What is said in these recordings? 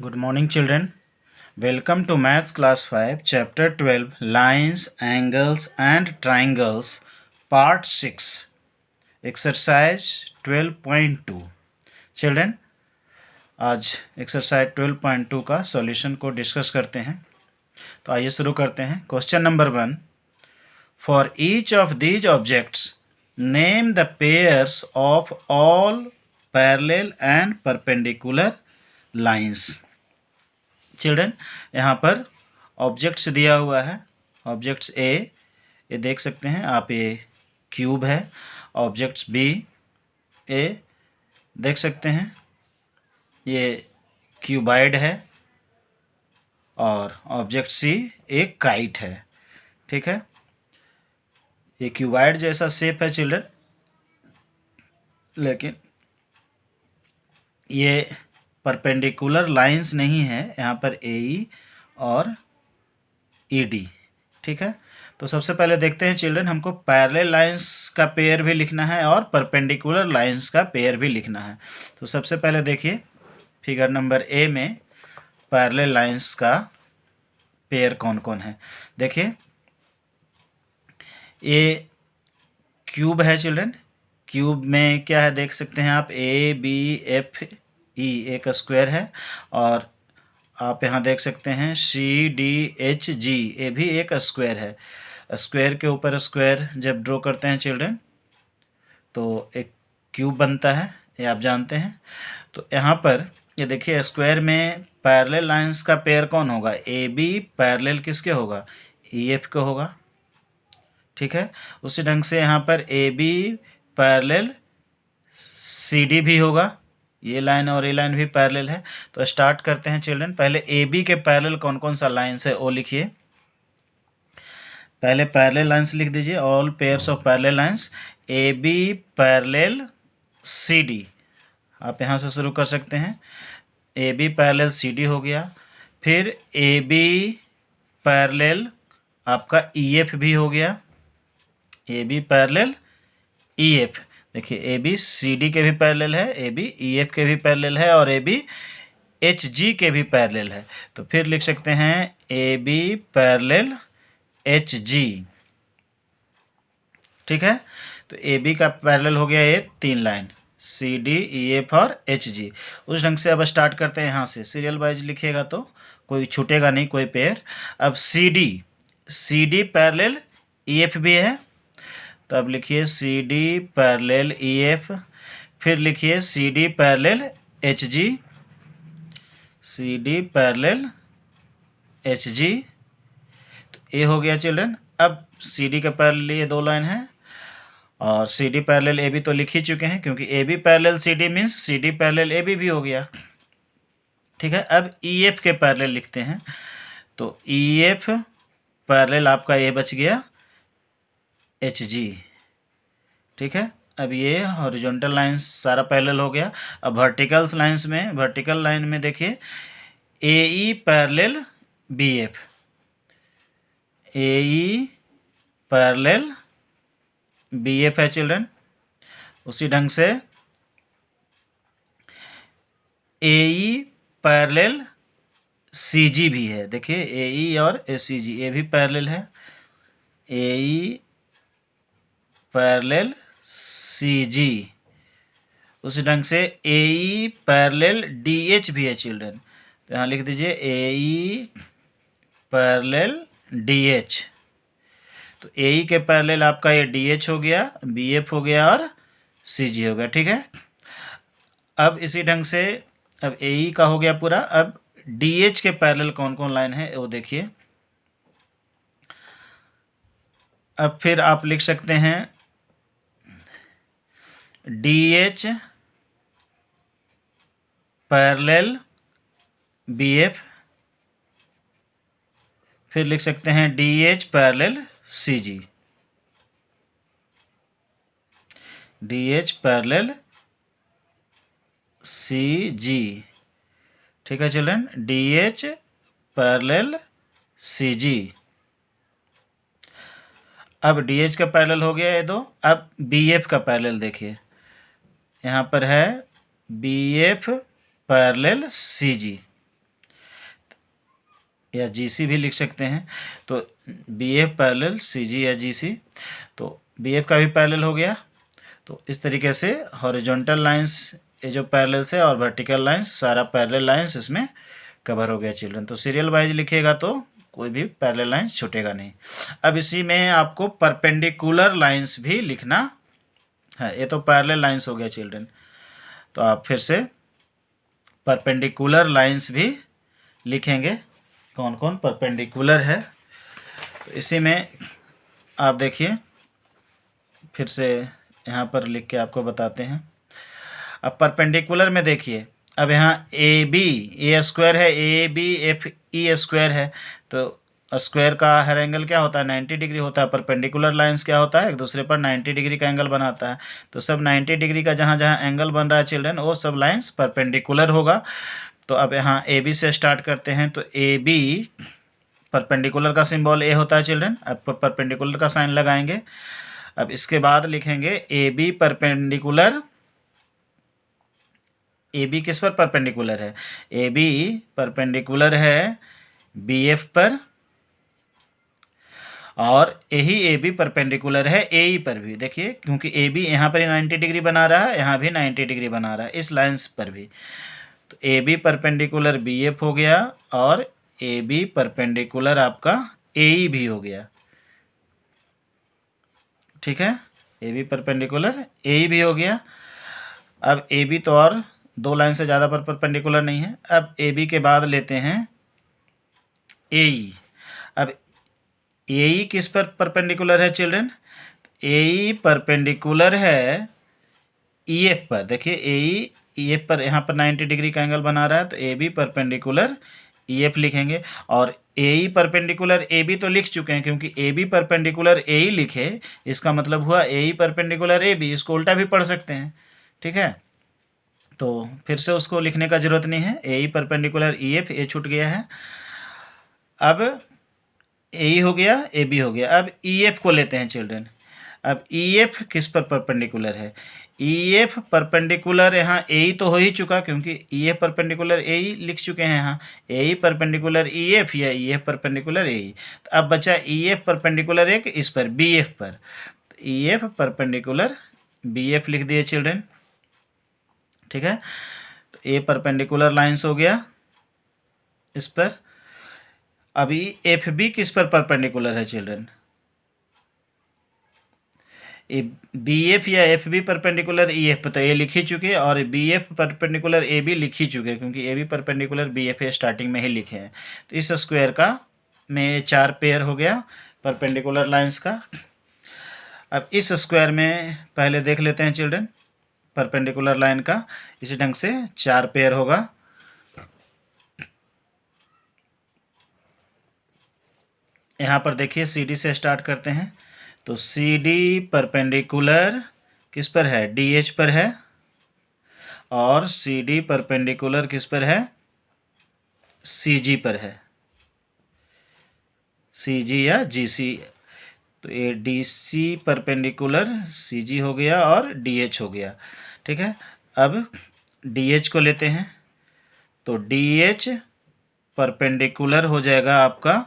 Good morning, children. Welcome to Maths Class 5, Chapter 12, Lines, Angles and Triangles, Part 6, Exercise 12.2. Children, आज exercise 12.2 का solution को discuss करते हैं। तो आइए शुरू करते हैं। Question number 1, for each of these objects name the pairs of all parallel and perpendicular lines. Children, यहाँ पर ऑब्जेक्ट्स दिया हुआ है। ऑब्जेक्ट्स ए, ये देख सकते हैं आप, ये क्यूब है। ऑब्जेक्ट्स बी, ए देख सकते हैं ये क्यूबाइड है। और ऑब्जेक्ट सी एक काइट है। ठीक है, ये क्यूबाइड जैसा शेप है चिल्ड्रन, लेकिन ये परपेंडिकुलर लाइंस नहीं है यहाँ पर, ए और ई डी। ठीक है, तो सबसे पहले देखते हैं चिल्ड्रन, हमको पैरेलल लाइंस का पेयर भी लिखना है और परपेंडिकुलर लाइंस का पेयर भी लिखना है। तो सबसे पहले देखिए फिगर नंबर ए में पैरेलल लाइंस का पेयर कौन कौन है। देखिए ये क्यूब है चिल्ड्रन। क्यूब में क्या है देख सकते हैं आप, ए बी एफ ई एक स्क्वायर है। और आप यहाँ देख सकते हैं सी डी एच जी, ये भी एक स्क्वायर है। स्क्वायर के ऊपर स्क्वायर जब ड्रॉ करते हैं चिल्ड्रन तो एक क्यूब बनता है, ये आप जानते हैं। तो यहाँ पर ये देखिए स्क्वायर में पैरेलल लाइंस का पेयर कौन होगा, ए बी पैरेलल किसके होगा, ई एफ के होगा। ठीक है, उसी ढंग से यहाँ पर A B parallel C D भी होगा। ये लाइन और ये लाइन भी पैरेलल है। तो स्टार्ट करते हैं चिल्ड्रन। पहले ए बी के पैरेलल कौन कौन सा लाइंस है वो लिखिए। पहले पैरेलल लाइंस लिख दीजिए, all pairs of parallel lines. A B parallel C D, आप यहाँ से शुरू कर सकते हैं। A B parallel C D हो गया। फिर ए बी पैरेलल आपका ई एफ भी हो गया। A B parallel E F, देखिए ए बी सी डी के भी पैरेलल है, ए बी ई एफ के भी पैरेलल है और ए बी एच जी के भी पैरेलल है। तो फिर लिख सकते हैं A B parallel H G. ठीक है, तो ए बी का पैरेलल हो गया ये तीन line, C D E F और एच जी। उस ढंग से अब स्टार्ट करते हैं, यहाँ से सीरियल वाइज लिखिएगा तो कोई छूटेगा नहीं कोई पेयर। अब C D parallel E F भी है, तो अब लिखिए C D parallel E F. फिर लिखिए C D parallel H G, C D parallel H G. तो ये हो गया चिल्ड्रन। अब सी डी के पैरेलल ये दो लाइन है और C D parallel A B तो लिख ही चुके हैं, क्योंकि A B parallel C D means C D parallel A B भी हो गया। ठीक है, अब ई एफ के पैरेलल लिखते हैं। तो ई एफ पैरेलल आपका ये बच गया एच जी। ठीक है, अब ये हॉरिजॉन्टल लाइंस सारा पैरेलल हो गया। अब वर्टिकल लाइंस में, वर्टिकल लाइन में देखिए ए ई पैरेलल बी एफ, ए ई पैरेलल बी एफ है चिल्ड्रन। उसी ढंग से ए ई पैरेलल सी जी भी है। देखिए ए ई और ए सी जी, ये भी पैरेलल है। ए ई पैरेलल सी जी। उसी ढंग से ए ई पैरेलल डी एच भी है चिल्ड्रन। तो यहाँ लिख दीजिए ए ई पैरेलल डी एच। तो ए ई के पैरेलल आपका ये डी एच हो गया, बी एफ हो गया और सी जी हो गया। ठीक है, अब इसी ढंग से अब ए ई का हो गया पूरा। अब डी एच के पैरेलल कौन कौन लाइन है वो देखिए। अब फिर आप लिख सकते हैं D H parallel B F. फिर लिख सकते हैं D H parallel C G, D H parallel C G. ठीक है children, D H parallel C G. अब डी एच का पैरेलल हो गया ये दो। अब बी एफ का पैरेलल देखिए, यहाँ पर है बी एफ पैरेलल सी जी। या GC भी लिख सकते हैं। तो BF पैरेलल CG या GC, तो BF का भी पैरेलल हो गया। तो इस तरीके से हॉरिजॉन्टल लाइंस ये जो पैरेलल्स है और वर्टिकल लाइंस, सारा पैरेलल लाइंस इसमें कवर हो गया चिल्ड्रन। तो सीरियल वाइज लिखिएगा तो कोई भी पैरेलल लाइंस छूटेगा नहीं। अब इसी में आपको परपेंडिकुलर लाइंस भी लिखना है। ये तो पैरेलल लाइंस हो गया चिल्ड्रन, तो आप फिर से परपेंडिकुलर लाइंस भी लिखेंगे, कौन कौन परपेंडिकुलर है। तो इसी में आप देखिए, फिर से यहाँ पर लिख के आपको बताते हैं। अब परपेंडिकुलर में देखिए, अब यहाँ ए बी ए स्क्वायर है, A B F E square है, तो स्क्वायर का हर एंगल क्या होता है 90 डिग्री होता है। परपेंडिकुलर लाइंस क्या होता है, एक दूसरे पर 90 डिग्री का एंगल बनाता है। तो सब 90 डिग्री का जहाँ जहाँ एंगल बन रहा है चिल्ड्रन, वो सब लाइंस परपेंडिकुलर होगा। तो अब यहाँ ए बी से स्टार्ट करते हैं। तो ए बी परपेंडिकुलर का सिंबल ए होता है चिल्ड्रन, अब परपेंडिकुलर का साइन लगाएंगे। अब इसके बाद लिखेंगे A B perpendicular, A B किस पर परपेंडिकुलर है, ए बी परपेंडिकुलर है बी एफ पर, और यही ए बी परपेंडिकुलर है ए ई पर भी। देखिए क्योंकि ए बी यहाँ पर 90 डिग्री बना रहा है, यहाँ भी 90 डिग्री बना रहा है इस लाइन्स पर भी। तो A B perpendicular B F हो गया, और ए बी परपेंडिकुलर आपका ए ई भी हो गया। ठीक है, ए बी परपेंडिकुलर ए ई भी हो गया। अब ए बी तो और दो लाइन से ज़्यादा पर परपेंडिकुलर नहीं है। अब ए बी के बाद लेते हैं ए ई। अब ए ई किस पर परपेंडिकुलर है चिल्ड्रन, ए ई परपेंडिकुलर है ई एफ पर। देखिए ए ई एफ पर, यहाँ पर 90 डिग्री का एंगल बना रहा है, तो A B perpendicular E F लिखेंगे। और ए ई परपेंडिकुलर ए बी तो लिख चुके हैं, क्योंकि ए बी परपेंडिकुलर ए ई लिखे, इसका मतलब हुआ ए ई परपेंडिकुलर ए बी। इसको उल्टा भी पढ़ सकते हैं, ठीक है। तो फिर से उसको लिखने का जरूरत नहीं है। ए ई परपेंडिकुलर ई एफ, ए छूट गया है। अब ए ई हो गया, ए बी हो गया। अब ई एफ को लेते हैं चिल्ड्रन। अब ई एफ किस पर परपेंडिकुलर है, ई एफ परपेंडिकुलर यहाँ ए ई तो हो ही चुका, क्योंकि ई एफ परपेंडिकुलर ए ई लिख चुके हैं यहाँ। ए ई परपेंडिकुलर ई एफ या ई एफ परपेंडिकुलर ए ई। तो अब बचा ई एफ परपेंडिकुलर एक इस पर बी एफ पर, E F perpendicular B F लिख दिए चिल्ड्रन। ठीक है, तो ए परपेंडिकुलर लाइंस हो गया इस पर। अभी एफ बी किस पर परपेंडिकुलर है चिल्ड्रन, ए बी एफ या F B perpendicular E F, तो ए लिख ही चुके, और B F perpendicular A B लिख ही चुके, क्योंकि A B perpendicular B F starting में ही लिखे हैं। तो इस स्क्वायर का में 4 पेयर हो गया परपेंडिकुलर लाइंस का। अब इस स्क्वायर में पहले देख लेते हैं चिल्ड्रन, परपेंडिकुलर लाइन का इसी ढंग से 4 पेयर होगा। यहाँ पर देखिए सी डी से स्टार्ट करते हैं। तो सी डी परपेंडिकुलर किस पर है, डी एच पर है, और सी डी परपेंडिकुलर किस पर है, सी जी पर है, सी जी या जी सी। तो ये डी सी परपेंडिकुलर सी जी हो गया और डी एच हो गया। ठीक है, अब डी एच को लेते हैं। तो डी एच परपेंडिकुलर हो जाएगा आपका,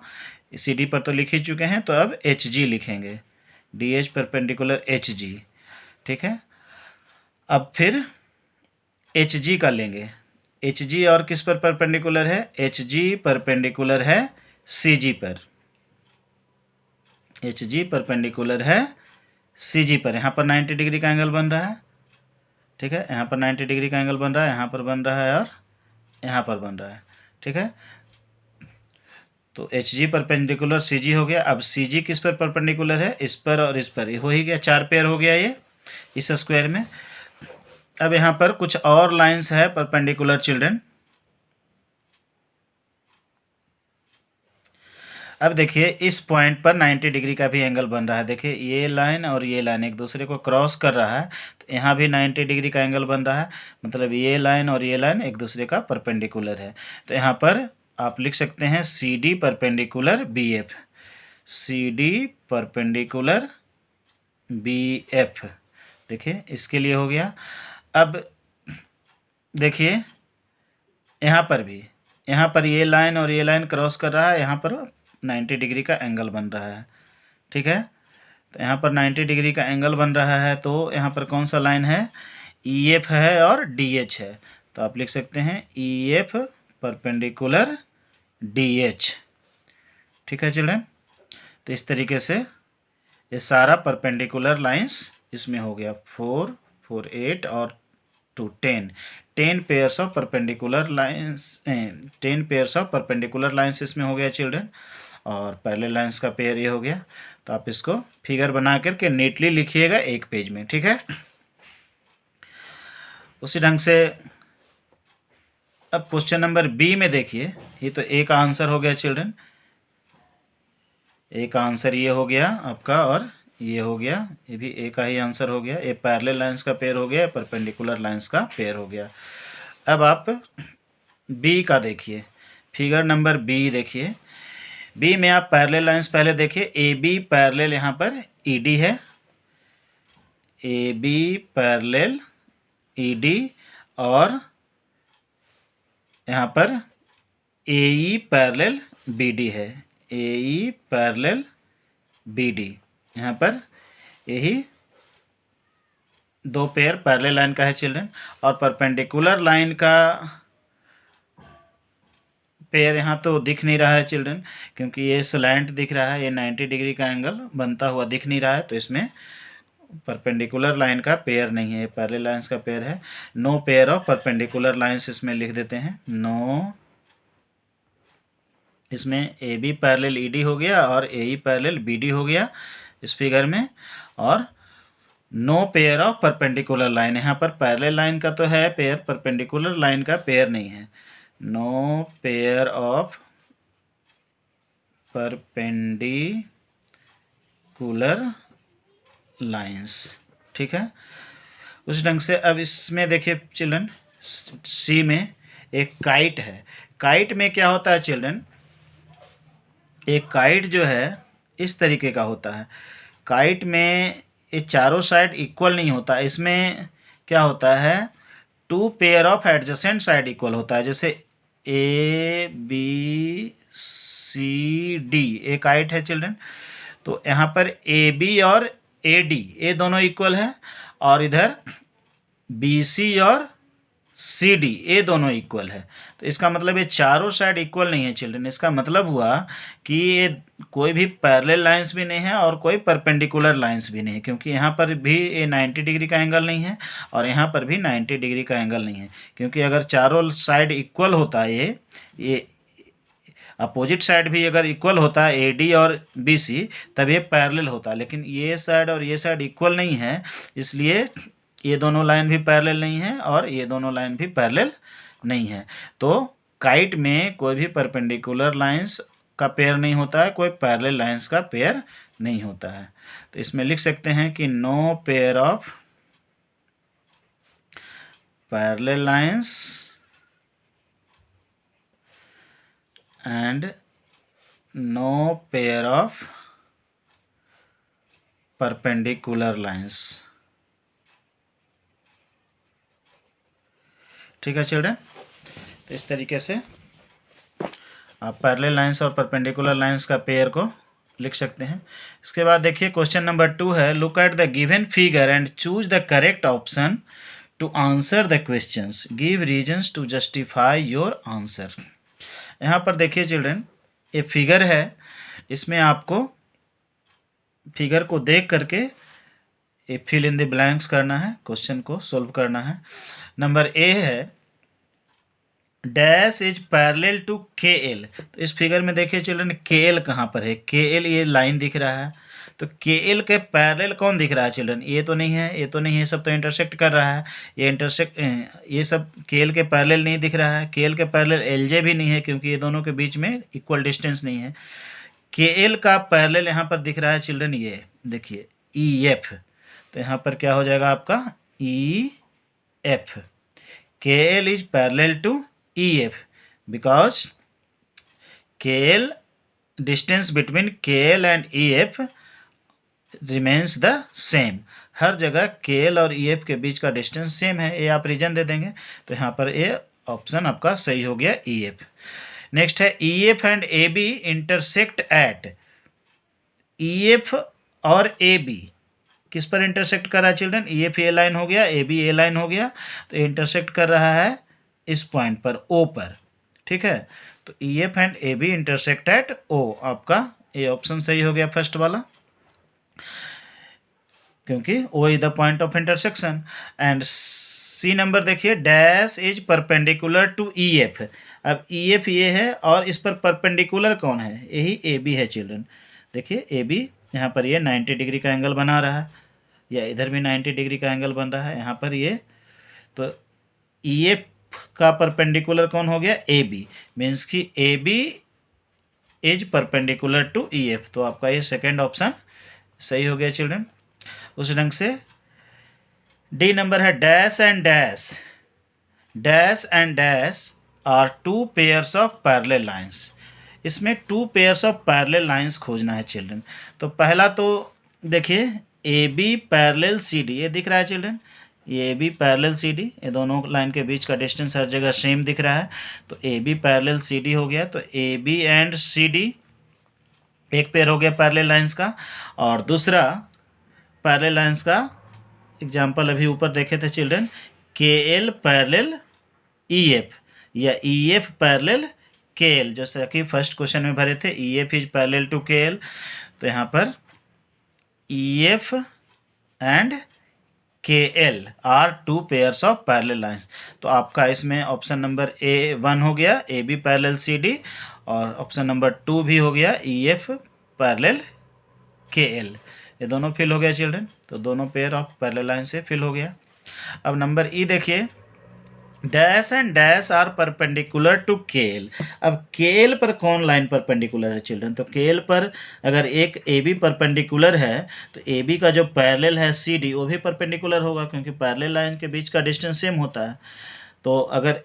सी डी पर तो लिख ही चुके हैं, तो अब एच जी लिखेंगे, D H perpendicular H G. ठीक है, अब फिर एच जी का लेंगे। एच जी और किस पर परपेंडिकुलर है, एच जी परपेंडिकुलर है सी जी पर, एच जी परपेंडिकुलर है सी जी पर। यहाँ पर 90 डिग्री का एंगल बन रहा है। ठीक है, यहाँ पर 90 डिग्री का एंगल बन रहा है, यहाँ पर बन रहा है, और यहाँ पर बन रहा है। ठीक है, तो एच जी परपेंडिकुलर सी जी हो गया। अब सी जी किस पर परपेंडिकुलर है, इस पर और इस पर, ये हो ही गया, 4 पेयर हो गया ये इस स्क्वायर में। अब यहाँ पर कुछ और लाइंस है परपेंडिकुलर चिल्ड्रन। अब देखिए इस पॉइंट पर 90 डिग्री का भी एंगल बन रहा है। देखिए ये लाइन और ये लाइन एक दूसरे को क्रॉस कर रहा है, तो यहाँ भी 90 डिग्री का एंगल बन रहा है, मतलब ये लाइन और ये लाइन एक दूसरे का परपेंडिकुलर है। तो यहाँ पर आप लिख सकते हैं C D perpendicular B F, C D perpendicular B F. देखिए इसके लिए हो गया। अब देखिए यहाँ पर भी यहाँ पर ये लाइन और ये लाइन क्रॉस कर रहा है, यहाँ पर 90 डिग्री का एंगल बन रहा है। ठीक है, तो यहाँ पर 90 डिग्री का एंगल बन रहा है, तो यहाँ पर कौन सा लाइन है, EF है और DH है। तो आप लिख सकते हैं EF परपेंडिकुलर DH। ठीक है चिल्ड्रन, तो इस तरीके से ये सारा परपेंडिकुलर लाइंस इसमें हो गया। 4, 4, 8 और 2, 10 pairs of perpendicular lines, 10 pairs of perpendicular lines इसमें हो गया चिल्ड्रन, और पैरेलल लाइंस का पेयर ये हो गया। तो आप इसको फिगर बना करके नीटली लिखिएगा एक पेज में। ठीक है, उसी ढंग से अब क्वेश्चन नंबर बी में देखिए, ये तो ए का आंसर हो गया चिल्ड्रन, ए का आंसर ये हो गया आपका, और ये हो गया, ये भी ए का ही आंसर हो गया। ये पैरेलल लाइंस का पेयर हो गया, परपेंडिकुलर लाइंस का पेयर हो गया। अब आप बी का देखिए, फिगर नंबर बी देखिए। बी में आप पैरेलल लाइंस पहले देखिए, ए बी पैरेलल यहाँ पर ED है, ए बी पैरेलल ED, और यहाँ पर AE पैरेलल BD है, AE पैरेलल BD। यहाँ पर यही दो पेयर पैरेलल लाइन का है चिल्ड्रन, और परपेंडिकुलर लाइन का पेयर यहाँ तो दिख नहीं रहा है चिल्ड्रन, क्योंकि ये स्लैंट दिख रहा है, ये 90 डिग्री का एंगल बनता हुआ दिख नहीं रहा है, तो इसमें परपेंडिकुलर लाइन का पेयर नहीं है, पैरेलल लाइंस का पेयर है। No pair of perpendicular lines इसमें लिख देते हैं, नो। इसमें AB पैरेलल ED हो गया और AE पैरेलल BD हो गया इस फिगर में, और no pair of perpendicular line. यहाँ पर पैरेलल लाइन का तो है पेयर, परपेंडिकुलर लाइन का पेयर नहीं है। No pair of perpendicular lines. ठीक है, उस ढंग से अब इसमें देखिए चिल्ड्रन, सी में एक काइट है। काइट में क्या होता है चिल्ड्रन, एक काइट जो है इस तरीके का होता है। काइट में ये चारों साइड इक्वल नहीं होता, इसमें क्या होता है, 2 pair of adjacent side equal होता है। जैसे ABCD एक काइट है चिल्ड्रन, तो यहाँ पर AB और AD ये दोनों इक्वल है, और इधर BC और CD ये दोनों इक्वल है। तो इसका मतलब ये चारों साइड इक्वल नहीं है चिल्ड्रन। इसका मतलब हुआ कि ये कोई भी पैरेलल लाइंस भी नहीं है और कोई परपेंडिकुलर लाइंस भी नहीं है, क्योंकि यहाँ पर भी ये 90 डिग्री का एंगल नहीं है और यहाँ पर भी 90 डिग्री का एंगल नहीं है। क्योंकि अगर चारों साइड इक्वल होता है, ये अपोजिट साइड भी अगर इक्वल होता है AD और BC, तब ये पैरेलल होता है। लेकिन ये साइड और ये साइड इक्वल नहीं है, इसलिए ये दोनों लाइन भी पैरेलल नहीं है और ये दोनों लाइन भी पैरेलल नहीं है। तो काइट में कोई भी परपेंडिकुलर लाइंस का पेयर नहीं होता है, कोई पैरेलल लाइंस का पेयर नहीं होता है। तो इसमें लिख सकते हैं कि no pair of parallel lines and no pair of perpendicular lines। ठीक है चिल्ड्रन, तो इस तरीके से आप पैरेलल लाइंस और परपेंडिकुलर लाइंस का पेयर को लिख सकते हैं। इसके बाद देखिए क्वेश्चन नंबर 2 है, look at the given figure and choose the correct option to answer the questions, give reasons to justify your answer. यहाँ पर देखिए चिल्ड्रन, ये फिगर है, इसमें आपको फिगर को देख करके ये फिल इन द ब्लैंक्स करना है, क्वेश्चन को सोल्व करना है। नंबर ए है, dash is parallel to KL। तो इस फिगर में देखिए चिल्ड्रन, KL कहाँ पर है, KL ये लाइन दिख रहा है, तो KL के पैरेलल कौन दिख रहा है चिल्ड्रन, ये तो नहीं है, ये तो नहीं है, सब तो इंटरसेक्ट कर रहा है। ये सब KL के पैरेलल नहीं दिख रहा है। KL के पैरेलल LJ भी नहीं है, क्योंकि ये दोनों के बीच में इक्वल डिस्टेंस नहीं है। KL का पैरेलल यहाँ पर दिख रहा है चिल्ड्रन, ये देखिए EF। तो यहाँ पर क्या हो जाएगा आपका EF। KL is parallel to EF because KL distance between KL and EF remains the same। हर जगह KL और EF के बीच का डिस्टेंस सेम है, ये आप रीजन दे देंगे। तो यहाँ पर ये ऑप्शन आपका सही हो गया EF। नेक्स्ट है EF and AB intersect at, EF और AB किस पर इंटरसेक्ट कर रहा है चिल्ड्रन? EF ए लाइन हो गया, AB ए लाइन हो गया, तो इंटरसेक्ट कर रहा है इस पॉइंट पर, O पर, ठीक है। तो EF and AB intersect at O, आपका ये ऑप्शन सही हो गया फर्स्ट वाला, क्योंकि O is the point of intersection. And C number देखिए, dash is perpendicular to EF। अब EF ये है और इस पर परपेंडिकुलर कौन है? यही AB है चिल्ड्रन। देखिए AB यहाँ पर ये 90 डिग्री का एंगल बना रहा है, या इधर भी 90 डिग्री का एंगल बन रहा है यहाँ पर ये, तो EF का परपेंडिकुलर कौन हो गया? AB, मीन्स कि AB is perpendicular to EF, तो आपका ये सेकेंड ऑप्शन सही हो गया चिल्ड्रन। उस ढंग से डी नंबर है, dash and dash, dash and dash are two pairs of parallel lines. इसमें two pairs of parallel lines खोजना है चिल्ड्रन। तो पहला तो देखिए AB पैरेलल CD, ये दिख रहा है चिल्ड्रन, ये AB पैरेलल CD, ये दोनों लाइन के बीच का डिस्टेंस हर जगह सेम दिख रहा है, तो AB पैरेलल CD हो गया। तो AB एंड CD एक पेयर हो गया पैरेलल लाइंस का। और दूसरा पैरेलल लाइंस का एग्जाम्पल अभी ऊपर देखे थे चिल्ड्रन, KL पैरेलल EF या EF पैरेलल KL, जैसे कि फर्स्ट क्वेश्चन में भरे थे, EF is parallel to KL, तो यहाँ पर EF and KL are two pairs of parallel lines. तो आपका इसमें ऑप्शन नंबर A1 हो गया, AB पैरेलल CD, और ऑप्शन नंबर 2 भी हो गया, EF पैरेलल KL। ये दोनों फिल हो गया चिल्ड्रन, तो दोनों पेयर ऑफ पैरेलल लाइन से फिल हो गया। अब नंबर E देखिए, dash and dash are perpendicular to KL। अब KL पर कौन लाइन परपेंडिकुलर है चिल्ड्रन? तो KL पर अगर एक AB परपेंडिकुलर है, तो AB का जो पैरेलल है CD वो भी परपेंडिकुलर होगा, क्योंकि पैरेलल लाइन के बीच का डिस्टेंस सेम होता है। तो अगर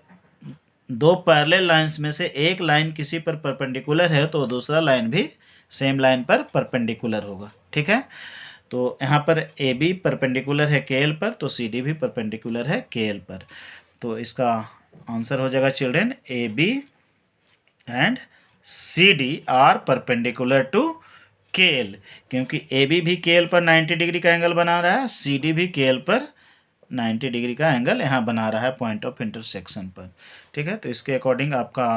दो पैरेलल लाइंस में से एक लाइन किसी पर परपेंडिकुलर है, तो दूसरा लाइन भी सेम लाइन पर परपेंडिकुलर होगा, ठीक है। तो यहाँ पर AB परपेंडिकुलर है KL पर, तो CD भी परपेंडिकुलर है KL पर। तो इसका आंसर हो जाएगा children, AB and CD are perpendicular to KL, क्योंकि AB भी KL पर 90 डिग्री का एंगल बना रहा है, CD भी KL पर 90 डिग्री का एंगल यहाँ बना रहा है पॉइंट ऑफ इंटरसेक्शन पर, ठीक है। तो इसके अकॉर्डिंग आपका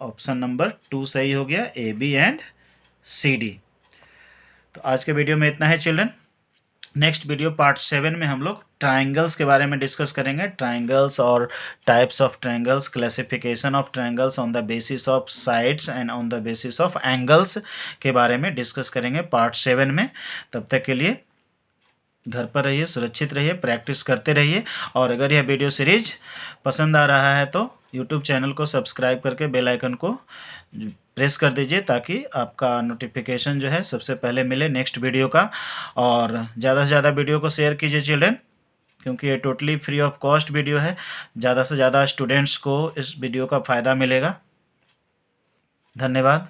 ऑप्शन नंबर 2 सही हो गया, AB एंड CD। तो आज के वीडियो में इतना है चिल्ड्रन। नेक्स्ट वीडियो पार्ट 7 में हम लोग ट्राइंगल्स के बारे में डिस्कस करेंगे, ट्राइंगल्स और types of triangles, classification of triangles on the basis of sides and on the basis of angles के बारे में डिस्कस करेंगे पार्ट 7 में। तब तक के लिए घर पर रहिए, सुरक्षित रहिए, प्रैक्टिस करते रहिए, और अगर यह वीडियो सीरीज पसंद आ रहा है तो यूट्यूब चैनल को सब्सक्राइब करके बेल आइकन को प्रेस कर दीजिए, ताकि आपका नोटिफिकेशन जो है सबसे पहले मिले नेक्स्ट वीडियो का। और ज़्यादा से ज़्यादा वीडियो को शेयर कीजिए चिल्ड्रन, क्योंकि ये totally free of cost video है। ज़्यादा से ज़्यादा स्टूडेंट्स को इस वीडियो का फ़ायदा मिलेगा। धन्यवाद।